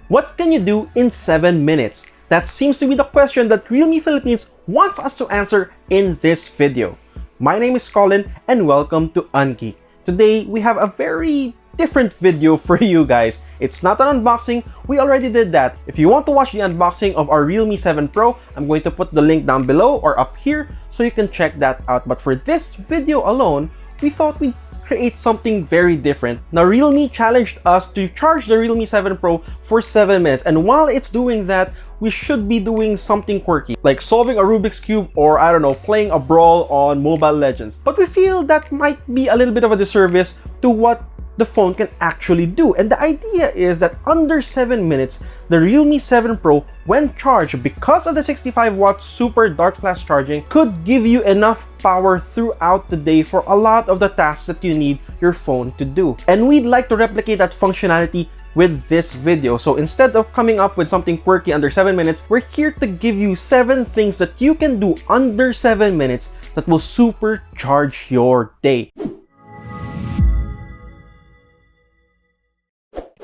What can you do in 7 minutes? That seems to be the question that Realme Philippines wants us to answer in this video. My name is Colin and welcome to Ungeek. Today, we have a very different video for you guys. It's not an unboxing, we already did that. If you want to watch the unboxing of our Realme 7 Pro, I'm going to put the link down below or up here so you can check that out. But for this video alone, we thought we'd create something very different. Now, Realme challenged us to charge the Realme 7 Pro for 7 minutes, and while it's doing that, we should be doing something quirky, like solving a Rubik's Cube or, I don't know, playing a brawl on Mobile Legends. But we feel that might be a little bit of a disservice to what the phone can actually do. And the idea is that under 7 minutes, the Realme 7 Pro, when charged because of the 65-watt super dark flash charging, could give you enough power throughout the day for a lot of the tasks that you need your phone to do. And we'd like to replicate that functionality with this video. So instead of coming up with something quirky under 7 minutes, we're here to give you 7 things that you can do under 7 minutes that will supercharge your day.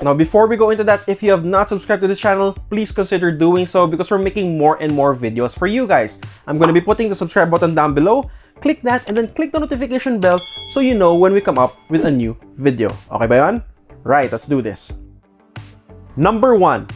Now, before we go into that, if you have not subscribed to this channel, please consider doing so because we're making more and more videos for you guys. I'm going to be putting the subscribe button down below. Click that and then click the notification bell so you know when we come up with a new video. Okay ba yan? Right, let's do this. Number 1,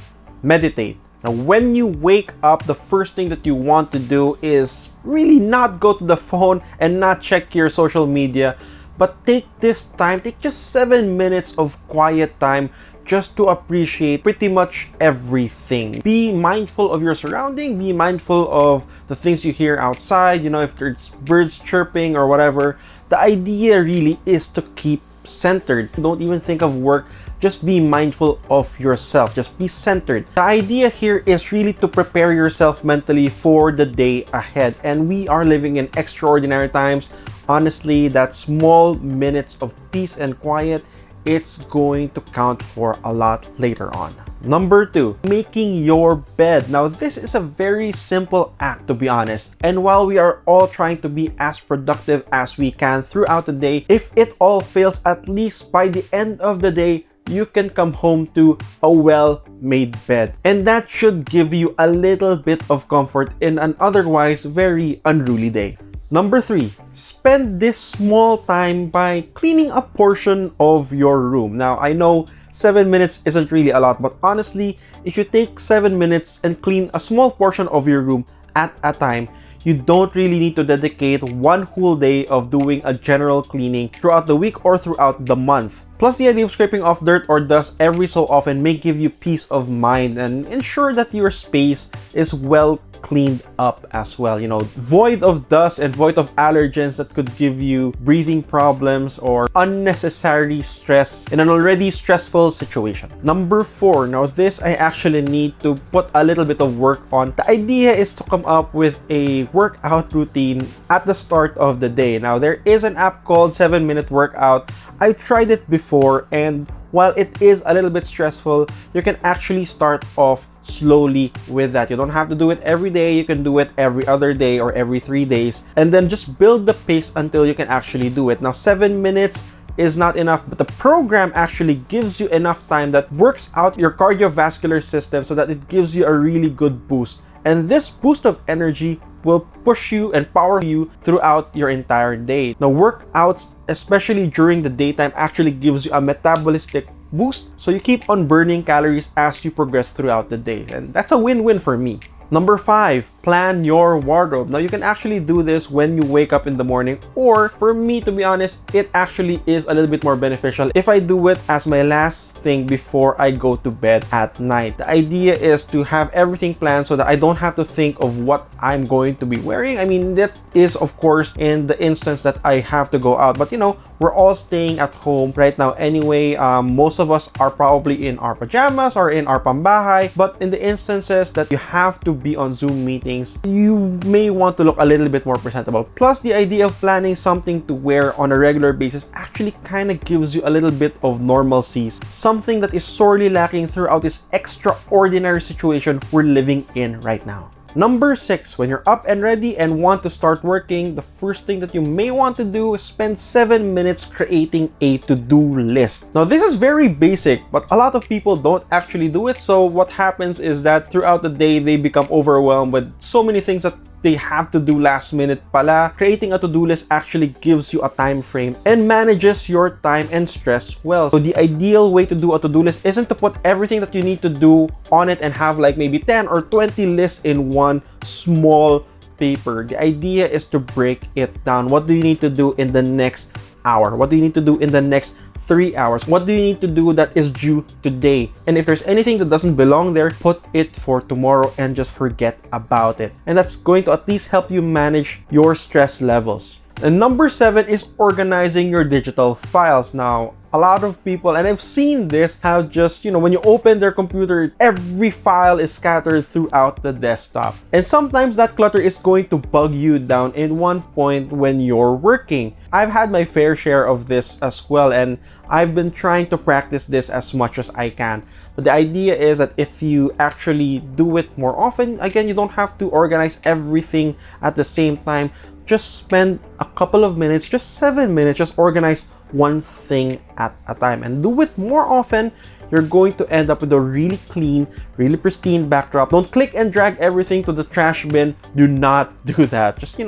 meditate. Now, when you wake up, the first thing that you want to do is really not go to the phone and not check your social media, but take this time, take just 7 minutes of quiet time just to appreciate pretty much everything. Be mindful of your surrounding, be mindful of the things you hear outside, you know, if there's birds chirping or whatever. The idea really is to keep centered. Don't even think of work, just be mindful of yourself, just be centered. The idea here is really to prepare yourself mentally for the day ahead, and we are living in extraordinary times. Honestly, that small minutes of peace and quiet, it's going to count for a lot later on. Number 2, making your bed. Now, this is a very simple act, to be honest. And while we are all trying to be as productive as we can throughout the day, if it all fails, at least by the end of the day, you can come home to a well-made bed. And that should give you a little bit of comfort in an otherwise very unruly day. Number 3, spend this small time by cleaning a portion of your room. Now, I know 7 minutes isn't really a lot, but honestly, if you take 7 minutes and clean a small portion of your room at a time, you don't really need to dedicate one whole day of doing a general cleaning throughout the week or throughout the month. Plus, the idea of scraping off dirt or dust every so often may give you peace of mind and ensure that your space is well cleaned up as well, you know, void of dust and void of allergens that could give you breathing problems or unnecessary stress in an already stressful situation. Number 4, now this I actually need to put a little bit of work on. The idea is to come up with a workout routine at the start of the day. Now, there is an app called 7-Minute Workout. I tried it before, and while it is a little bit stressful, you can actually start off slowly with that. You don't have to do it every day. You can do it every other day or every 3 days, and then just build the pace until you can actually do it. Now, 7 minutes is not enough, but the program actually gives you enough time that works out your cardiovascular system so that it gives you a really good boost. And this boost of energy will push you and power you throughout your entire day. Now, workouts, especially during the daytime, actually gives you a metabolistic boost, so you keep on burning calories as you progress throughout the day, and that's a win-win for me. Number 5, plan your wardrobe. Now, you can actually do this when you wake up in the morning, or for me, to be honest, it actually is a little bit more beneficial if I do it as my last thing before I go to bed at night. The idea is to have everything planned so that I don't have to think of what I'm going to be wearing. I mean, that is, of course, in the instance that I have to go out, but you know, we're all staying at home right now anyway. Most of us are probably in our pajamas or in our pambahay, but in the instances that you have to be on Zoom meetings, you may want to look a little bit more presentable. Plus, the idea of planning something to wear on a regular basis actually kind of gives you a little bit of normalcy, something that is sorely lacking throughout this extraordinary situation we're living in right now. Number 6, when you're up and ready and want to start working, the first thing that you may want to do is spend 7 minutes creating a to-do list. Now, this is very basic, but a lot of people don't actually do it. So what happens is that throughout the day, they become overwhelmed with so many things that they have to do last minute pala. Creating a to-do list actually gives you a time frame and manages your time and stress well. So the ideal way to do a to-do list isn't to put everything that you need to do on it and have like maybe 10 or 20 lists in one small paper. The idea is to break it down. What do you need to do in the next hour? What do you need to do in the next 3 hours? What do you need to do that is due today? And if there's anything that doesn't belong there, put it for tomorrow and just forget about it. And that's going to at least help you manage your stress levels. And number 7 is organizing your digital files. Now, a lot of people, and I've seen this, have just, when you open their computer, every file is scattered throughout the desktop. And sometimes that clutter is going to bug you down in one point when you're working. I've had my fair share of this as well, and I've been trying to practice this as much as I can. But the idea is that if you actually do it more often, again, you don't have to organize everything at the same time. Just spend a couple of minutes, just 7 minutes, just organize one thing at a time and do it more often. You're going to end up with a really clean, really pristine backdrop. Don't click and drag everything to the trash bin. Do not do that. Just,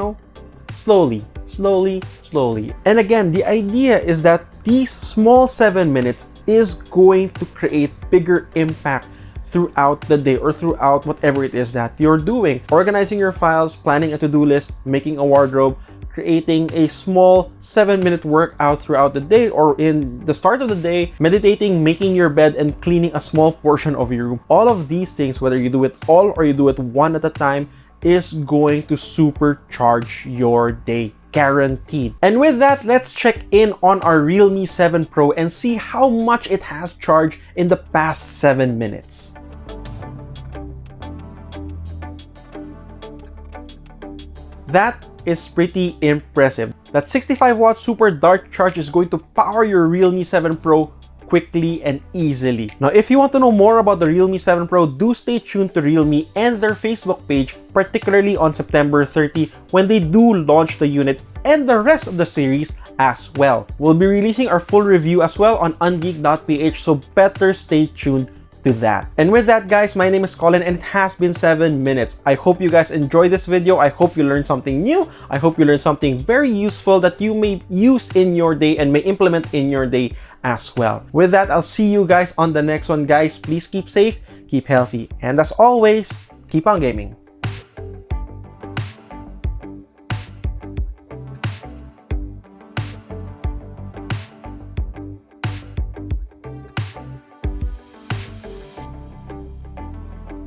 slowly. And again, the idea is that these small 7 minutes is going to create bigger impact throughout the day or throughout whatever it is that you're doing. Organizing your files, planning a to-do list, making a wardrobe, creating a small 7-minute workout throughout the day or in the start of the day, meditating, making your bed, and cleaning a small portion of your room. All of these things, whether you do it all or you do it one at a time, is going to supercharge your day. Guaranteed. And with that, let's check in on our Realme 7 Pro and see how much it has charged in the past 7 minutes. That is pretty impressive. That 65-watt super dark charge is going to power your Realme 7 Pro quickly and easily. Now, if you want to know more about the Realme 7 Pro, do stay tuned to Realme and their Facebook page, particularly on September 30 when they do launch the unit and the rest of the series as well. We'll be releasing our full review as well on ungeek.ph, so better stay tuned to that. And with that, guys, my name is Colin and it has been 7 minutes. I hope you guys enjoyed this video. I hope you learned something new. I hope you learned something very useful that you may use in your day and may implement in your day as well. With that, I'll see you guys on the next one, guys. Please keep safe, keep healthy, and as always, keep on gaming.